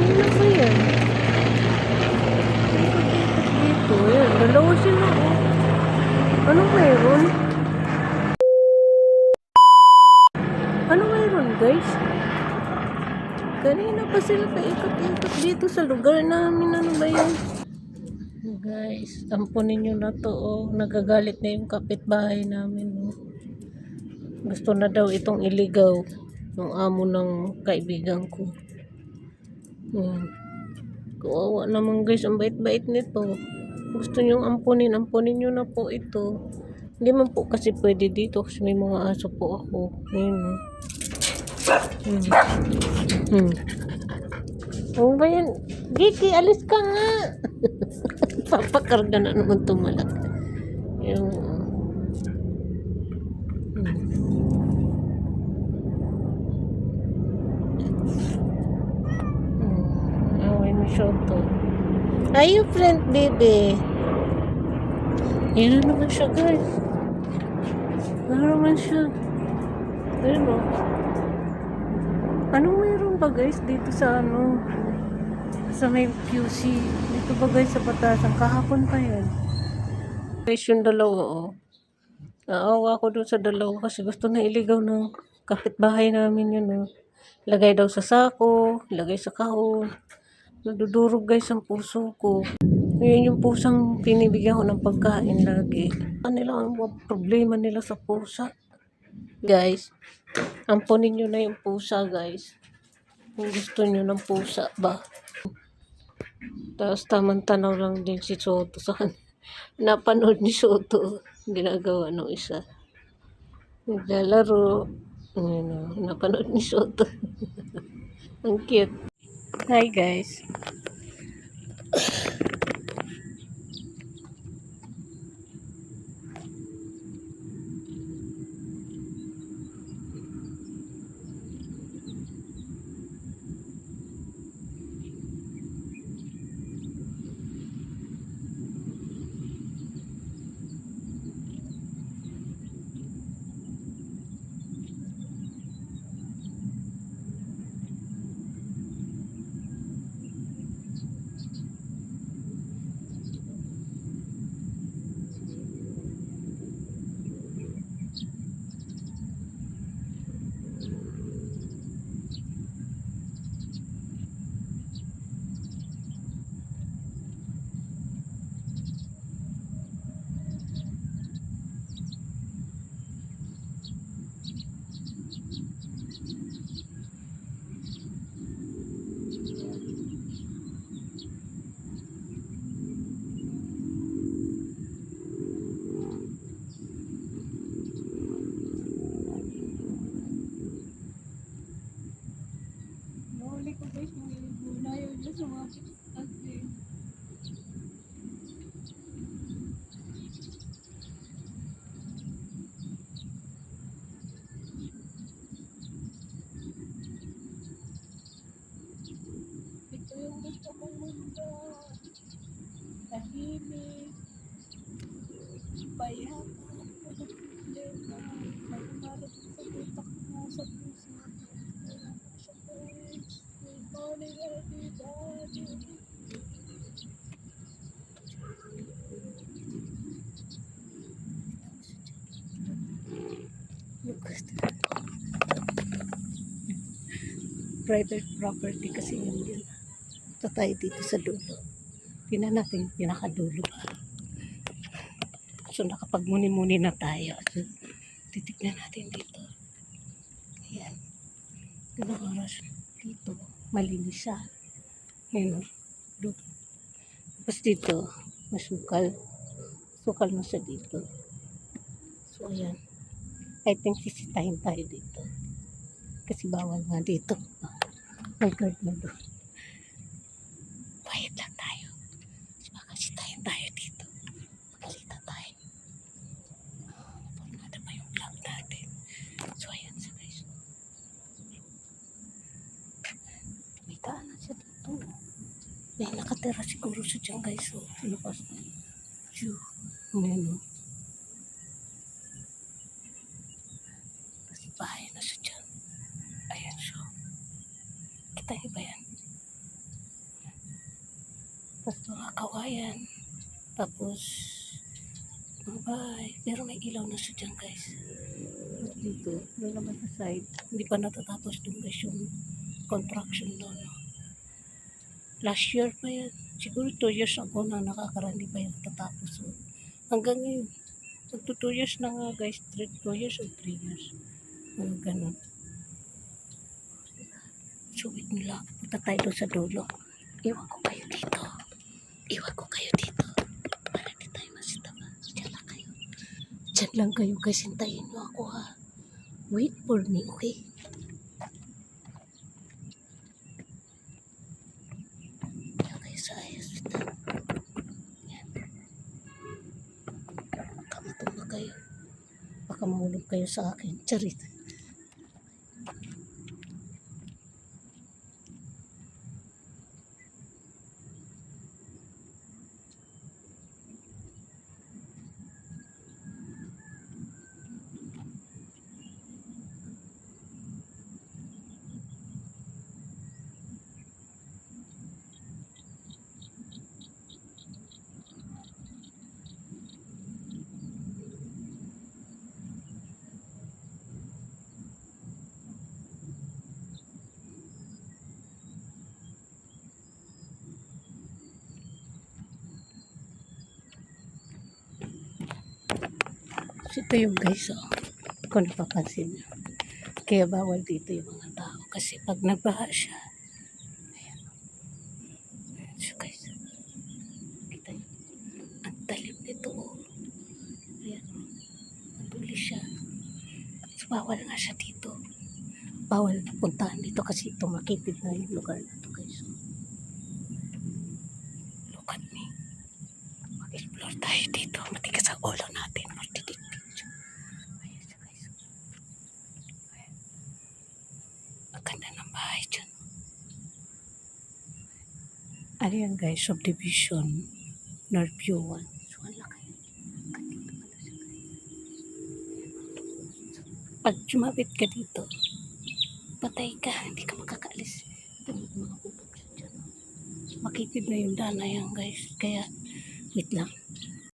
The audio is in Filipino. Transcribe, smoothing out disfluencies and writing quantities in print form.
Kanina pa yan. Dito, yan. Dalawa sila, oh. Anong meron? Anong meron, guys? Kanina pa sila paikot-ikot dito sa lugar namin. Ano ba yan? Guys, tamponin nyo na to, oh. Nagagalit na yung kapitbahay namin, oh. Gusto na daw itong iligaw ng amo ng kaibigan ko. Kawawa naman, guys. Ang bait-bait nito. Gusto nyong ampunin nyo na po ito. Hindi man po kasi pwede dito kasi may mga aso po ako. Ayun. Ano ba yan? Gigi, alis ka nga. Papakarga na naman tumalak. Yung away mo siya to. Are you friend, baby? Yan na naman siya, guys. Ano naman siya? Ayun, o. Anong mayroon ba, guys, dito sa ano? Sa may QC. Dito ba, guys, sa Batasan? Kahapon pa yan. Guys, yung dalawa, o. Naawa ko doon sa dalawa kasi gusto na iligaw ng kapitbahay namin yun, o. Lagay daw sa sako, lagay sa kahon. Nadudurog, guys, ang puso ko. Ngayon yung pusang pinibigyan ko ng pagkain lagi. Ano nila ang problema nila sa pusa? Guys, ampunin nyo na yung pusa, guys. Kung gusto nyo ng pusa ba? Tapos tamang tanaw lang din si Soto sa napanood ni Soto. Ginagawa ng isa. Naglalaro. Napanood ni Soto. Ang cute. Hi, guys. Nahuli ko, guys, mga ilayo dyan sa mga pitas. Ito yung gusto kong mundo. Tahimik. Payapa. Walang problema. Pagkamarap sa utak mo sa puso mo. Sa guys. Good morning, everybody. Private property kasi yun. Ito tayo dito sa dulo. Tingnan natin yung pinakadulo. So nakapagmuni-muni na tayo. So, titignan natin dito. Ayan. Ganang oras dito. Malinis siya. Ayan. Tapos dito, masukal. Sukal na siya dito. So ayan. I think sisitahin tayo dito. Kasi bawal nga dito. May guard na doon. Quiet lang tayo. Makasitahin tayo dito. Makasita tayo. Pagkada pa yung vlog natin. So ayan sa guys. May daanan siya dito. May nakatira siguro siya dyan, guys. So, lupas. Ayan, o. Kasi bahay na siya dyan. Ayan siya. Kita niyo ba yan? Tapos mga kawayan. Tapos, mga bahay. Pero may ilaw na siya dyan, guys. Tapos dito, doon naman sa side, hindi pa natatapos doon guys yung construction doon. Last year pa yan. Siguro 2 years ago na nakakarandi pa yan natatapos. So, hanggang ngayon, magto 2 years na nga guys. 2 years or 3 years. Mga ganun. So, wait nila. Punta tayo doon sa dulo. Iwan ko kayo dito. Iwan ko kayo dito. Para di tayo masitaba. Diyan lang kayo. Diyan lang kayo guys. Hintayin nyo ako ha. Wait for me, okay? Diyan kayo sa ayos. Yan. Baka matumba kayo. Baka mahulog kayo sa akin. Charit. So, ito yung guys, oh. Kung napapansin nyo. Kaya bawal dito yung mga tao. Kasi pag nagbaha siya, ayan. So guys, kita nyo. Ang talim nito, oh. Ayan, oh. Matulis siya. So, bawal nga siya dito. Bawal na puntahan dito kasi ito makitid na yung lugar na ito guys. So, look at me. Mag-explore tayo dito. Matigas ang ulo natin. Martitig picture. Ayan siya guys. Ayan. Ang ganda ng bahay dyan. Ano yan guys? Subdivision. Northview 1. So, ang laki. Ganito pala siya guys. Pag sumabit ka dito, patay ka. Hindi ka makakaalis. Ito mga bubog siya dyan. Makitid na yung dana yan guys. Kaya, wait lang.